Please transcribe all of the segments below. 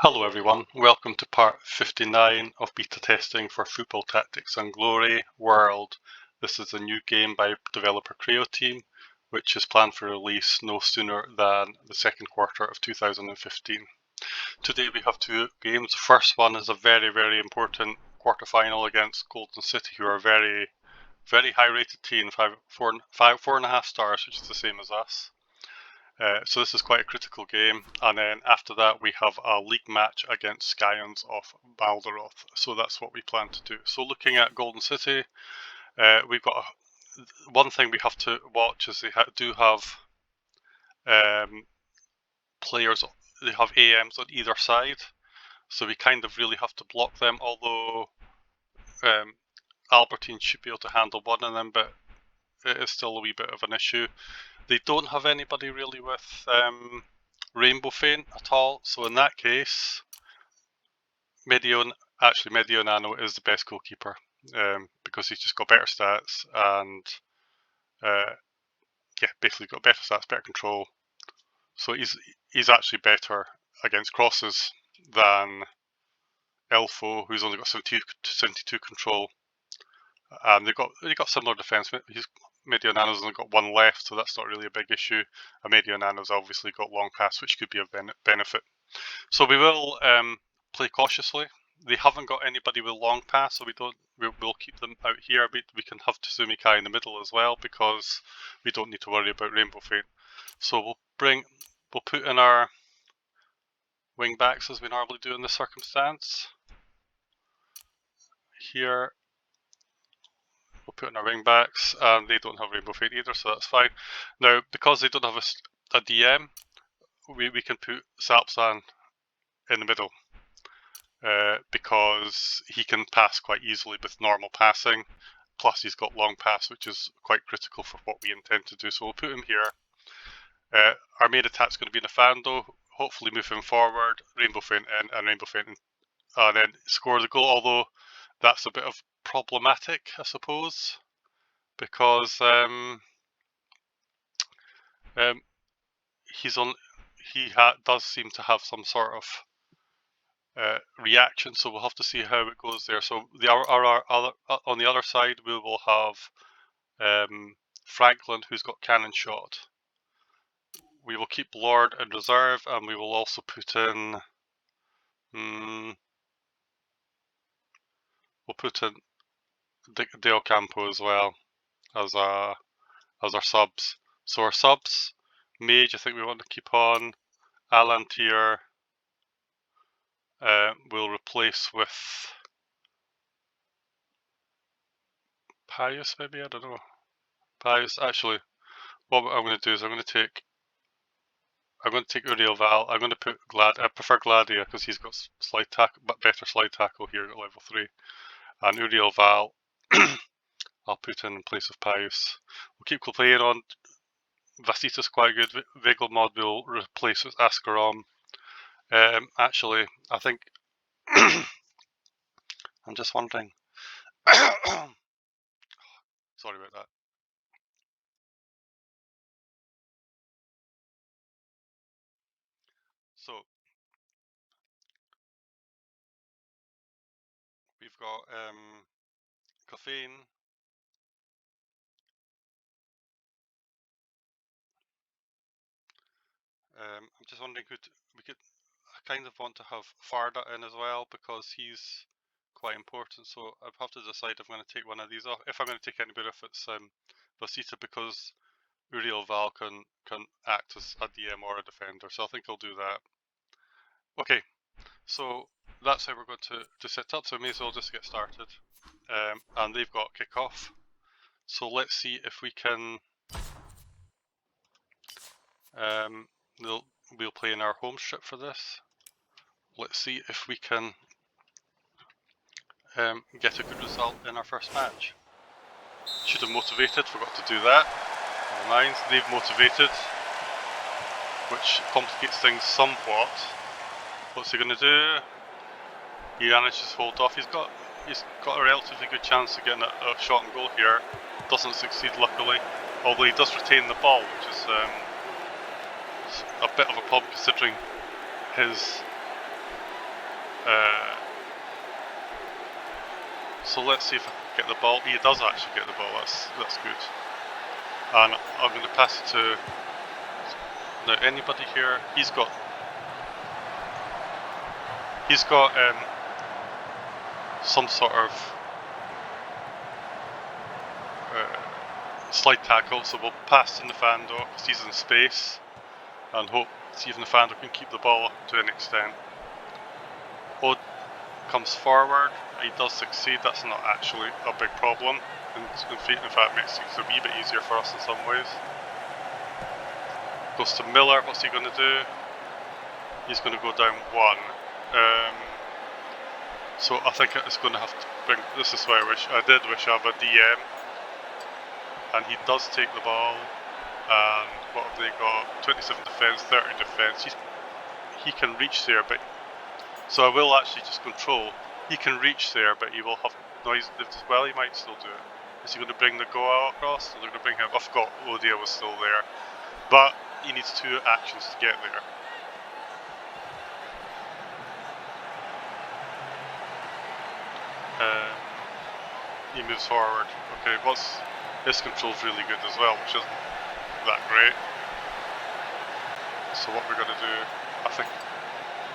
Hello everyone, welcome to part 59 of beta testing for Football Tactics and Glory World. This is a new game by developer Creoteam, which is planned for release no sooner than the second quarter of 2015. Today we have two games. The first one is a very important quarterfinal against Golden City, who are a very high rated team, 4.5 stars, which is the same as us. So this is quite a critical game, and then after that we have a league match against Scions of Balderoth. So that's what we plan to do. So looking at Golden City, we've got one thing we have to watch is they do have players. They have AMs on either side, so we kind of really have to block them. Although Albertine should be able to handle one of them, but it is still a wee bit of an issue. They don't have anybody really with Rainbow Feint at all, so in that case, Medio Nano is the best goalkeeper because he's just got better stats and basically got better stats, better control. So he's actually better against crosses than Elfo, who's only got 72 control. They've got similar defense. Medio Nano's only got one left, so that's not really a big issue. And Medio Nano's obviously got long pass, which could be of benefit. So we will play cautiously. They haven't got anybody with long pass, so we'll keep them out here. We can have Tsumi Kai in the middle as well because we don't need to worry about Rainbow Feint. So we'll put in our wing backs as we normally do in this circumstance. Here we'll put in our wing backs, and they don't have Rainbow Feint either, so that's fine. Now, because they don't have a DM, we can put Salpsan in the middle because he can pass quite easily with normal passing. Plus, he's got long pass, which is quite critical for what we intend to do. So we'll put him here. Our main attack's going to be Nefando. Hopefully, move him forward, Rainbow Feint in, and Rainbow Feint in, and then score the goal. Although that's a bit of problematic, I suppose, because does seem to have some sort of reaction, so we'll have to see how it goes there. So on the other side, we will have Franklin, who's got cannon shot. We will keep Lord in reserve, and we will also put in. We'll put in Del Campo as well as our subs. So our subs, Mage, I think we want to keep on. Alantir we'll replace with Pius, maybe? I don't know. Pius, actually, what I'm going to do is I'm going to take Uriel Val. I'm going to put I prefer Gladia because he's got better slide tackle here at level 3. And Uriel Val, I'll put in place of Pius. We'll keep playing on. Vasita's quite good. Vigilmod will replace with Ascarom. Actually, I think I'm just wondering. Sorry about that. So we've got Caffeine. I'm just wondering I kind of want to have Farda in as well because he's quite important. So I have to decide if I'm going to take one of these off. If I'm going to take anybody, if it's Vasita, because Uriel Val can act as a DM or a defender. So I think I'll do that. Okay, so that's how we're going to set up. So I may as well just get started. And they've got kickoff. So let's see if we can. We'll play in our home strip for this. Let's see if we can get a good result in our first match. Should have motivated, forgot to do that. Never mind, they've motivated, which complicates things somewhat. What's he going to do? He manages to hold off. He's got a relatively good chance of getting a shot and goal here. Doesn't succeed, luckily. Although he does retain the ball, which is a bit of a problem considering his So let's see if I can get the ball. He does actually get the ball. That's good. And I'm going to pass it to now anybody here. He's got some sort of slide tackle. So we'll pass to Nafando because he's in space, and see if Nafando can keep the ball to an extent. Ode comes forward. He does succeed. That's not actually a big problem. In fact, makes things a wee bit easier for us in some ways. Goes to Miller. What's he going to do? He's going to go down one. So I think it's going to have to bring. This is why I did wish I have a DM. And he does take the ball. And what have they got? 27 defense, 30 defense. He can reach there, but so I will actually just control. He can reach there, but he will have noise. Well, he might still do it. Is he going to bring the Goa across? Or they're going to bring him? I forgot Odia was still there, but he needs 2 actions to get there. He moves forward. Okay, his control's really good as well, which isn't that great. So what we're going to do, I think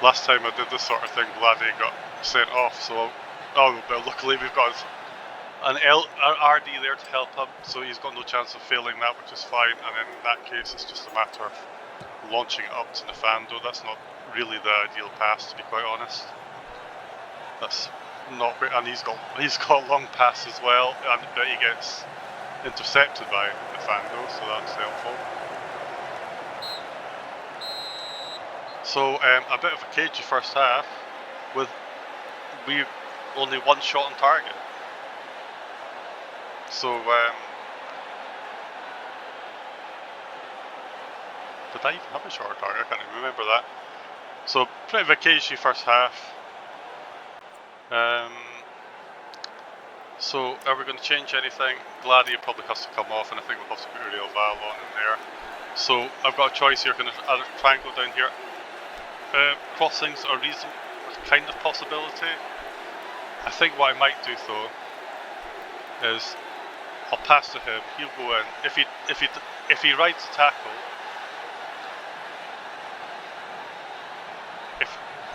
last time I did this sort of thing, Vladdy got sent off. So but luckily we've got an RD there to help him, so he's got no chance of failing that, which is fine. And in that case, it's just a matter of launching it up to Nafando. That's not really the ideal pass, to be quite honest. That's not great, and he's got long pass as well, but he gets intercepted by Nafando, so that's helpful. So a bit of a cagey first half, with we only 1 shot on target. So did I even have a shot on target? I can't even remember that. So pretty of a cagey first half. So are we going to change anything? Gladio probably has to come off, and I think we'll have to put a real Val on in there. So I've got a choice here. Can I either try and go down here? Crossings are kind of possibility. I think what I might do though is I'll pass to him. He'll go in. If he rides the tackle,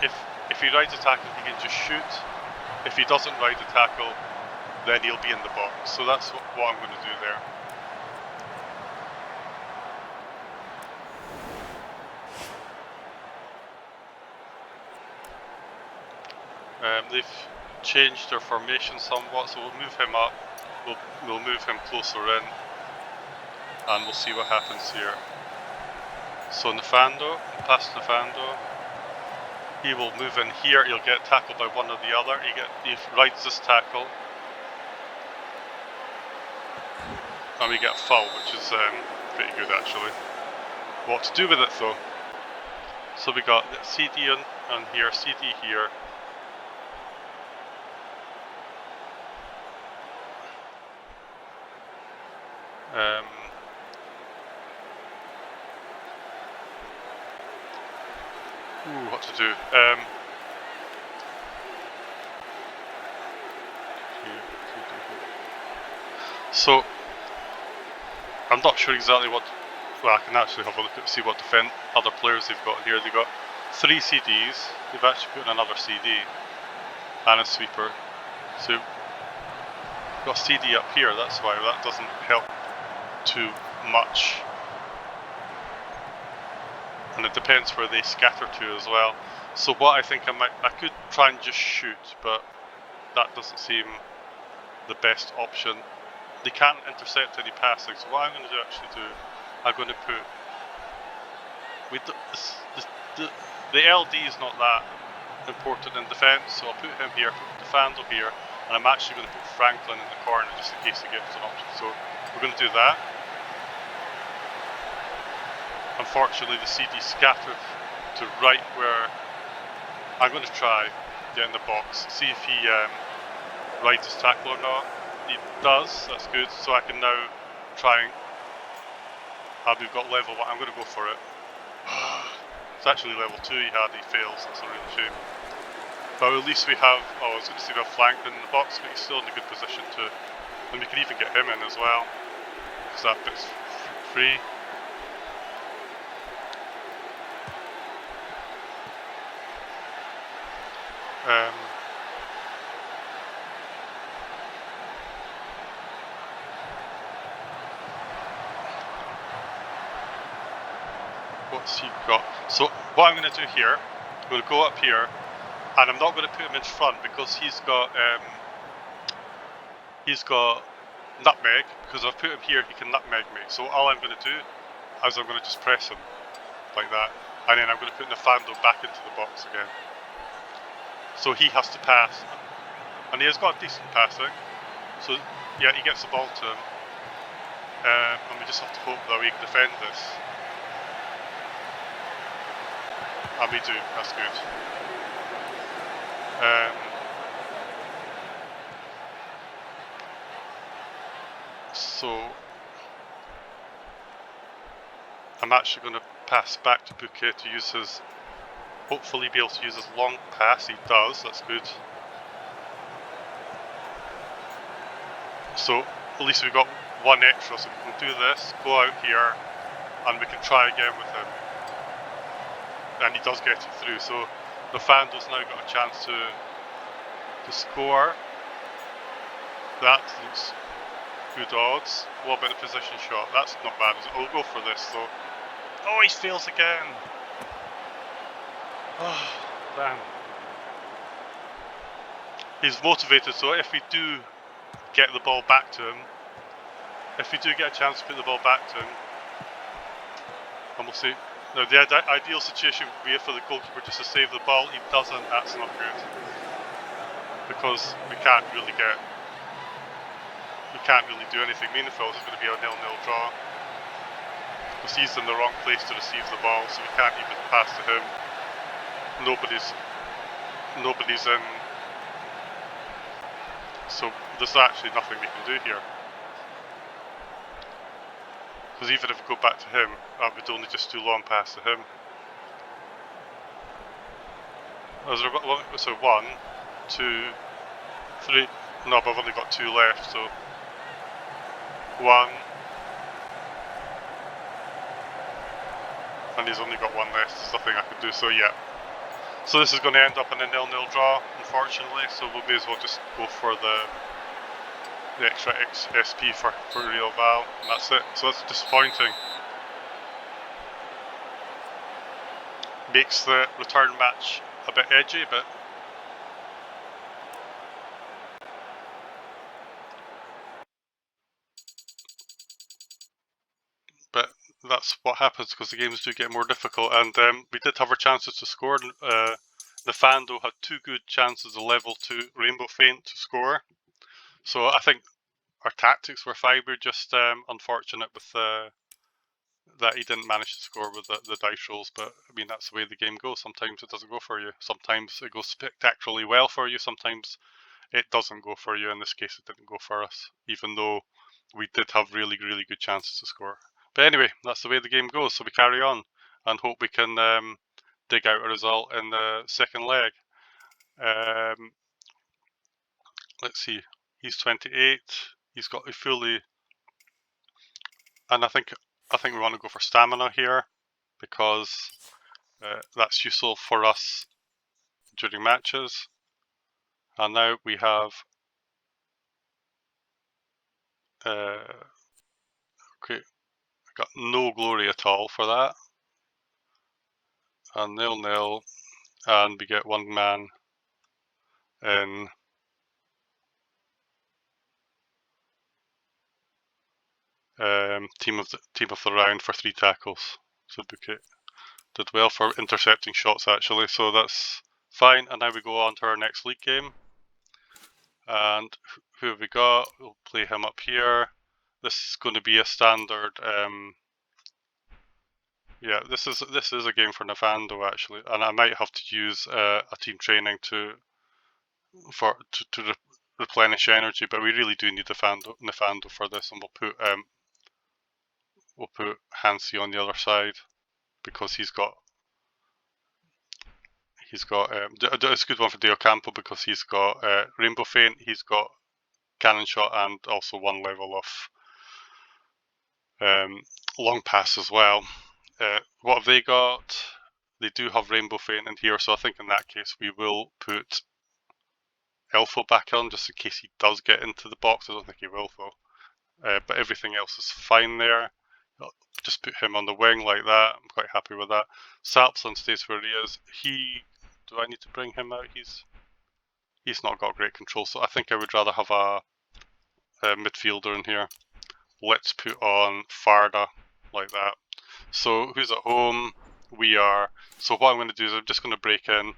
if he rides the tackle, he can just shoot. If he doesn't ride the tackle, then he'll be in the box. So that's what I'm going to do there. They've changed their formation somewhat, so we'll move him up. We'll move him closer in, and we'll see what happens here. So Nafando, past Nafando. He will move in here. He'll get tackled by one or the other. He rides this tackle, and we get a foul, which is pretty good actually. What to do with it though? So we got CD on here, CD here. What to do? So I'm not sure exactly what. Well, I can actually have a look at see what other players they've got here. They've got 3 CDs. They've actually put in another CD and a sweeper. So we've got CD up here. That's why that doesn't help too much. And it depends where they scatter to as well. So what I think I could try and just shoot, but that doesn't seem the best option. They can't intercept any passing, so what I'm going to I'm going to put. The LD is not that important in defence, so I'll put him here, put Defando here, and I'm actually going to put Franklin in the corner just in case he gets an option. So we're going to do that. Unfortunately, the CD scattered to right where I'm going to try get in the box, see if he rides his tackle or not. He does, that's good. So I can now try and we've got level 1. I'm going to go for it. It's actually level 2 he fails. That's a real shame. But at least we have, oh, I was going to say we have flank in the box, but he's still in a good position to, and we can even get him in as well, because that bit's free. What's he got? So what I'm going to do here, we'll go up here, and I'm not going to put him in front because he's got nutmeg. Because if I put him here, he can nutmeg me. So all I'm going to do is I'm going to just press him like that, and then I'm going to put Nafando back into the box again. So he has to pass, and he has got decent passing. So yeah, he gets the ball to him, and we just have to hope that we can defend this. And we do, that's good. So I'm actually going to pass back to Bouquet to use his, hopefully be able to use his long pass. He does, that's good. So at least we've got one extra, so we can do this, go out here, and we can try again with him. And he does get it through, so Nafando's now got a chance to score. That looks good odds. What about the position shot? That's not bad. I'll go for this though. Oh, he fails again. Oh, damn. He's motivated, so if we do get the ball back to him, if we do get a chance to put the ball back to him, and we'll see. Now, the ideal situation would be for the goalkeeper just to save the ball. He doesn't, that's not good. Because we can't really do anything meaningful. It's going to be a 0-0 draw. Because he's in the wrong place to receive the ball, so we can't even pass to him. Nobody's in. So there's actually nothing we can do here. Because even if we go back to him, I would only just do long pass to him. So 1, 2, 3. No, but I've only got 2 left, so 1. And he's only got 1 left, there's nothing I can do, so yeah. So this is going to end up in a 0-0 draw, unfortunately, so we may as well just go for the extra SP for Real Val, and that's it. So that's disappointing. Makes the return match a bit edgy, but that's what happens because the games do get more difficult. And we did have our chances to score. Nafando had 2 good chances of level 2 Rainbow Feint to score. So I think our tactics were fine. We're just unfortunate with that he didn't manage to score with the dice rolls. But I mean, that's the way the game goes. Sometimes it doesn't go for you. Sometimes it goes spectacularly well for you. Sometimes it doesn't go for you. In this case, it didn't go for us, even though we did have really, really good chances to score. But anyway, that's the way the game goes. So we carry on and hope we can dig out a result in the second leg. Let's see. He's 28. He's got a fully, and I think we want to go for stamina here because that's useful for us during matches. And now we have okay, got no glory at all for that, and 0-0, and we get 1 man in team of the round for 3 tackles. So Bouquet did well for intercepting shots actually, so that's fine. And now we go on to our next league game. And who have we got? We'll play him up here. This is going to be a standard. Yeah, this is a game for Nafando actually, and I might have to use a team training to replenish energy, but we really do need Nafando for this, and we'll put Hansi on the other side because he's got He's got it's a good one for De Ocampo because he's got Rainbow Feint, he's got Cannon Shot, and also one level of Long Pass as well. What have they got? They do have Rainbow Feint in here, so I think in that case we will put Elfo back on just in case he does get into the box. I don't think he will though. But everything else is fine there. I'll just put him on the wing like that. I'm quite happy with that. Salpson stays where he is. Do I need to bring him out? He's not got great control, so I think I would rather have a midfielder in here. Let's put on Farda like that. So who's at home? We are. So what I'm going to do is I'm just going to break in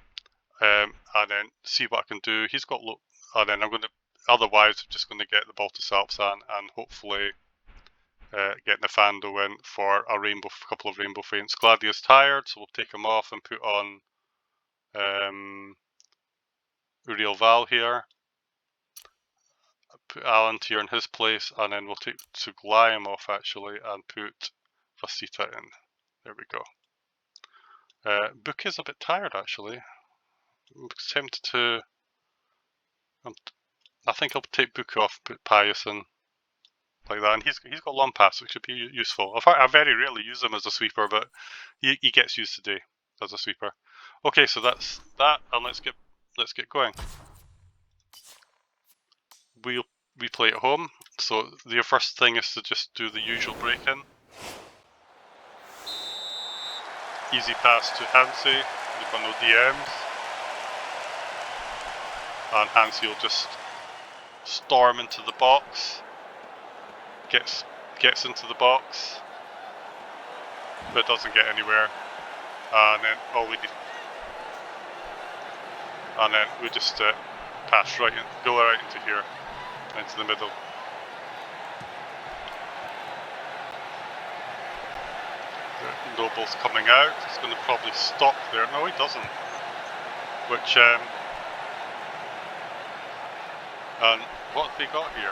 and then see what I can do. He's got low, and then I'm going to. Otherwise, I'm just going to get the ball to Salpsan and hopefully get Nefando in for a couple of Rainbow Feints. Gladia's tired, so we'll take him off and put on Uriel Val here. Put Alan here in his place, and then we'll take Suglaim off actually and put Vasita in. There we go. Book is a bit tired actually. I'm tempted to. I think I'll take Book off, put Pius in like that, and he's got long pass, which should be useful. I very rarely use him as a sweeper, but he gets used today as a sweeper. Okay, so that's that, and let's get going. We play at home, so your first thing is to just do the usual break-in. Easy pass to Hansi, you've got no DMs. And Hansi will just storm into the box. Gets into the box, but doesn't get anywhere. And then we just pass right in, go right into here, into the middle. Noble's coming out. He's going to probably stop there. No, he doesn't. Which and what have they got here?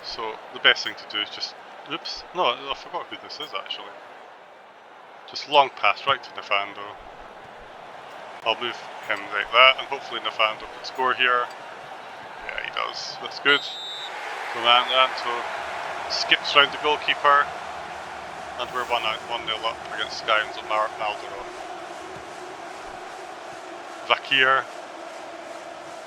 So the best thing to do is just, oops, no, I forgot who this is actually. Just long pass right to Nefando. I'll move him like that, and hopefully Nefando can score here. Yeah, he does. That's good. So Anto skips round the goalkeeper, and we're 1-0 up against Skynes and Maldoror. Vakir,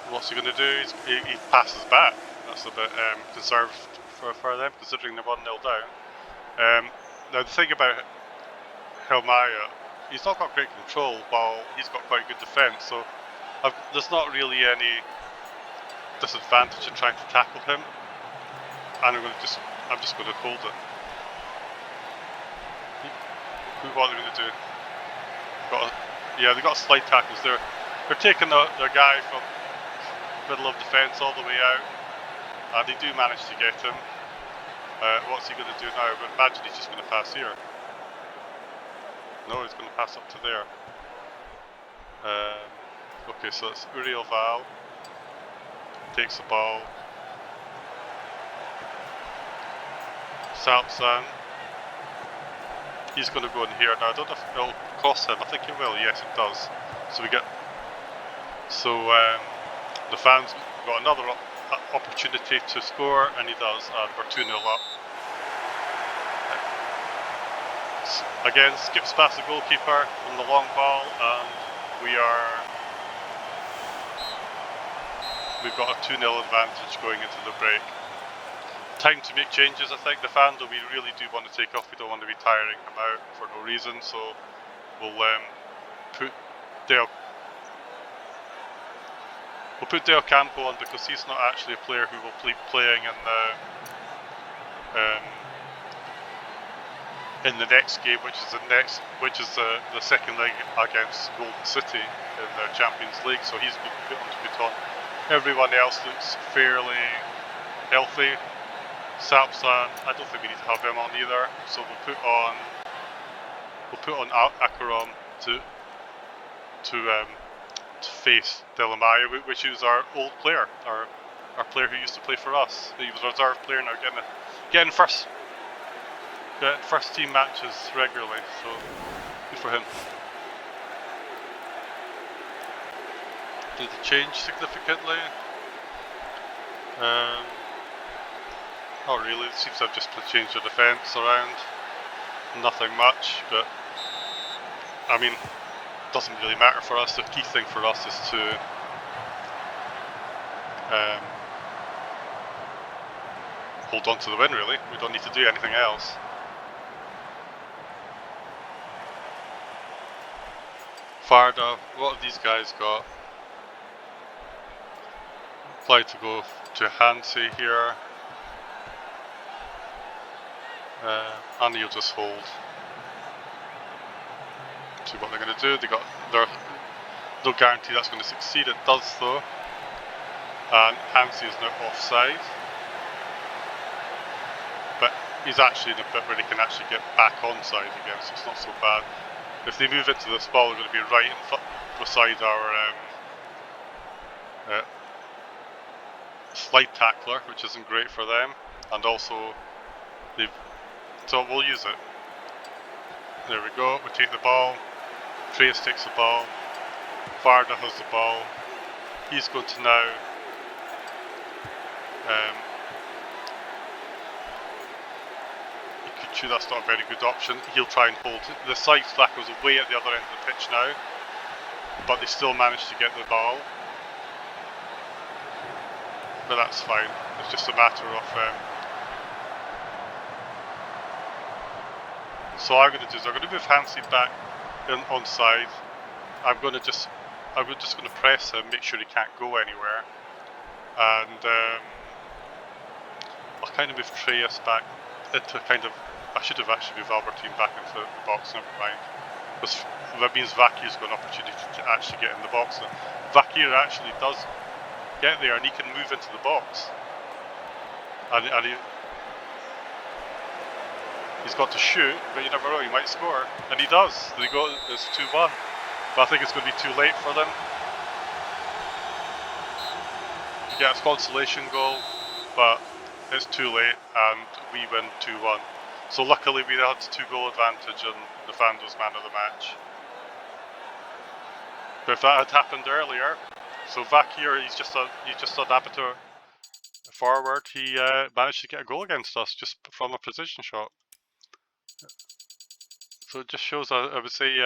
what's he going to do? He passes back. That's a bit conserved for them, considering they're 1-0 down. Now the thing about Helmaya, he's not got great control, while he's got quite good defence, so there's not really any disadvantage in trying to tackle him. And I'm just going to hold it. What are they going to do? They've got slide tackles there. They're taking their guy from middle of defence all the way out, and they do manage to get him. What's he going to do now? I would imagine he's just going to pass here. No, he's going to pass up to there. Okay, so it's Uriel Val. Takes the ball. Salpsan. He's going to go in here now. I don't know if it'll cross him. I think it will. Yes, it does. So the fans got another opportunity to score, and he does, and we're 2-0 up. Again, skips past the goalkeeper on the long ball, and we've got a 2-0 advantage going into the break. Time to make changes, I think. Nefando we really do want to take off. We don't want to be tiring him out for no reason, so we'll put De Ocampo on, because he's not actually a player who will be playing in the next game, which is the second leg against Golden City in the Champions League. So he's been put on. Everyone else looks fairly healthy. Salpsan, I don't think we need to have him on either. So we'll put on Akarom to face Delamaya, which is our old player, our player who used to play for us. He was a reserve player now, getting first team matches regularly, so good for him. Did it change significantly? Not really, it seems I've just changed the defence around. Nothing much, but I mean, it doesn't really matter for us. The key thing for us is to hold on to the win, really. We don't need to do anything else. Farda, what have these guys got? Apply to go to Hansi here. And you'll just hold. See what they're going to do. They're no guarantee that's going to succeed. It does though. And Hansi is now offside. But he's actually in a bit where he can actually get back onside again, so it's not so bad. If they move into this ball, they're going to be right beside our slide tackler, which isn't great for them. And also, so we'll use it. There we go, we take the ball. Trace takes the ball. Farda has the ball. He's going to now Ikuchu, that's not a very good option. He'll try and hold. The side slack was way at the other end of the pitch now, but they still managed to get the ball. But that's fine. It's just a matter of so what I'm going to do is I'm going to move Hansi back onside. I'm just going to press him, make sure he can't go anywhere, and I'll kind of move Treyas back into kind of. I should have actually moved Albertine back into the box. Never mind, because that means Vakir's got an opportunity to actually get in the box. Now, Vakir actually does get there, and he can move into the box, and he's got to shoot, but you never know, he might score, and he does. It's 2-1, but I think it's going to be too late for them. He gets a consolation goal, but it's too late, and we win 2-1. So luckily we had 2-goal advantage, and Nafando's man of the match. But if that had happened earlier, so Vakir, he's just an amateur forward. He managed to get a goal against us just from a position shot. So it just shows, I would say,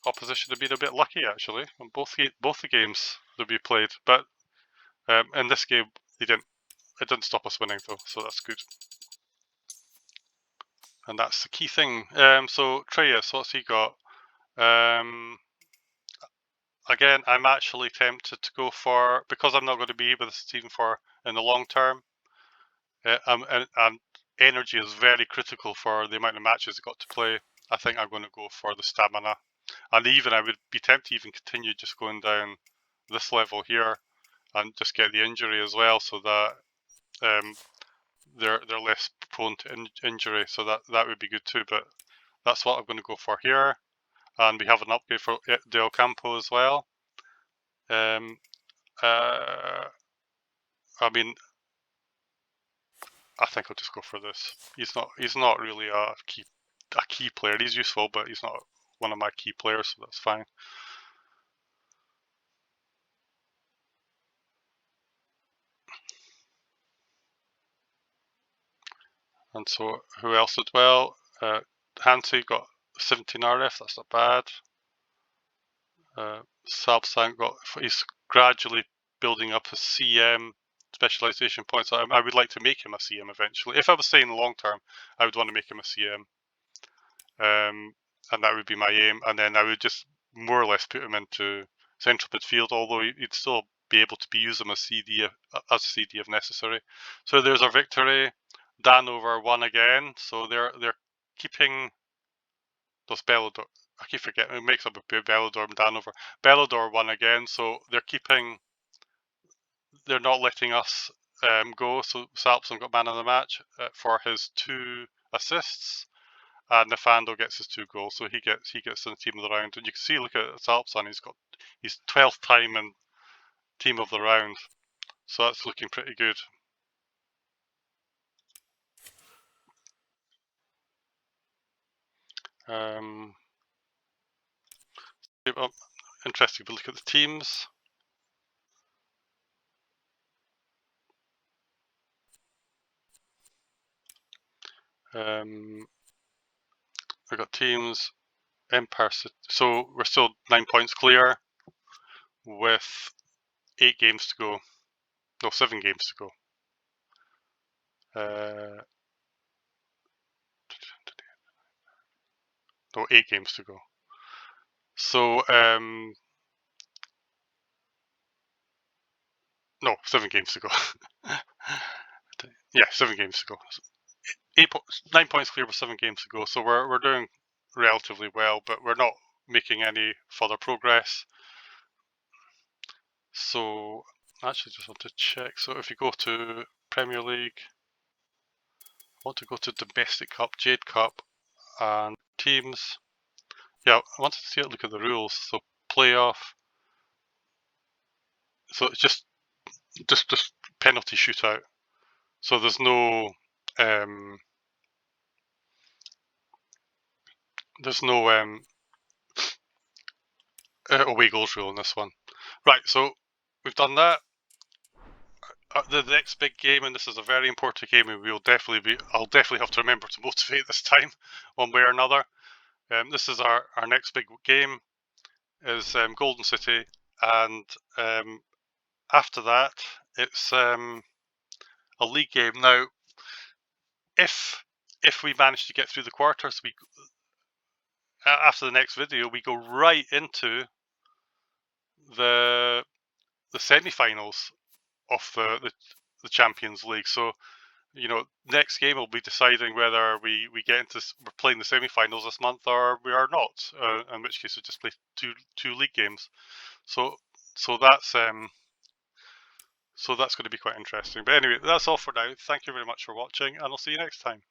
opposition have been a bit lucky actually on both the games that we played. But in this game, it didn't stop us winning though, so that's good. And that's the key thing. So Treyas, what's he got? Again, I'm actually tempted to go for, because I'm not going to be with this team in the long term, and energy is very critical for the amount of matches I got to play. I think I'm going to go for the stamina, and even I would be tempted to even continue just going down this level here and just get the injury as well, so that they're less prone to injury. So that would be good too. But that's what I'm going to go for here, and we have an upgrade for Del Campo as well. I mean, I think I'll just go for this. He's not really a key player. He's useful, but he's not one of my key players, so that's fine. And so who else did well? Hansi got 17 RF. That's not bad. Sabsang he's gradually building up his CM specialization points. I would like to make him a CM eventually. If I was saying long term, I would want to make him a CM. And that would be my aim. And then I would just more or less put him into central midfield, although he'd still be able to use him as CD if necessary. So there's our victory. Danover won again. So they're keeping those Bellador. I keep forgetting, it makes up a Bellador and Danover. Bellador won again, so they're not letting us go. So Salpson got man of the match for his 2 assists, and Nafando gets his 2 goals. So he gets in the team of the round. And you can see, look at Salpson, he's 12th time in team of the round. So that's looking pretty good. interesting. We look at the teams. We've got teams, Empire. So we're still 9 points clear with 8 games to go. No, 7 games to go. No, 8 games to go. So, no, 7 games to go. Yeah, 7 games to go. 9 points clear with 7 games to go. So we're doing relatively well, but we're not making any further progress. So I actually just want to check. So if you go to Premier League, I want to go to Domestic Cup, Jade Cup, and teams. Yeah, I wanted to see look at the rules. So playoff. So it's just penalty shootout. So there's no away goals rule in this one. Right, so we've done that. The next big game, and this is a very important game, and I'll definitely have to remember to motivate this time, one way or another. This is our next big game, is Golden City, and after that, it's a league game. Now, if we manage to get through the quarters, after the next video, we go right into the semi-finals of the Champions League. So, you know, next game we'll be deciding whether we're playing the semi-finals this month or we are not. In which case, we just play two league games. So that's going to be quite interesting. But anyway, that's all for now. Thank you very much for watching, and I'll see you next time.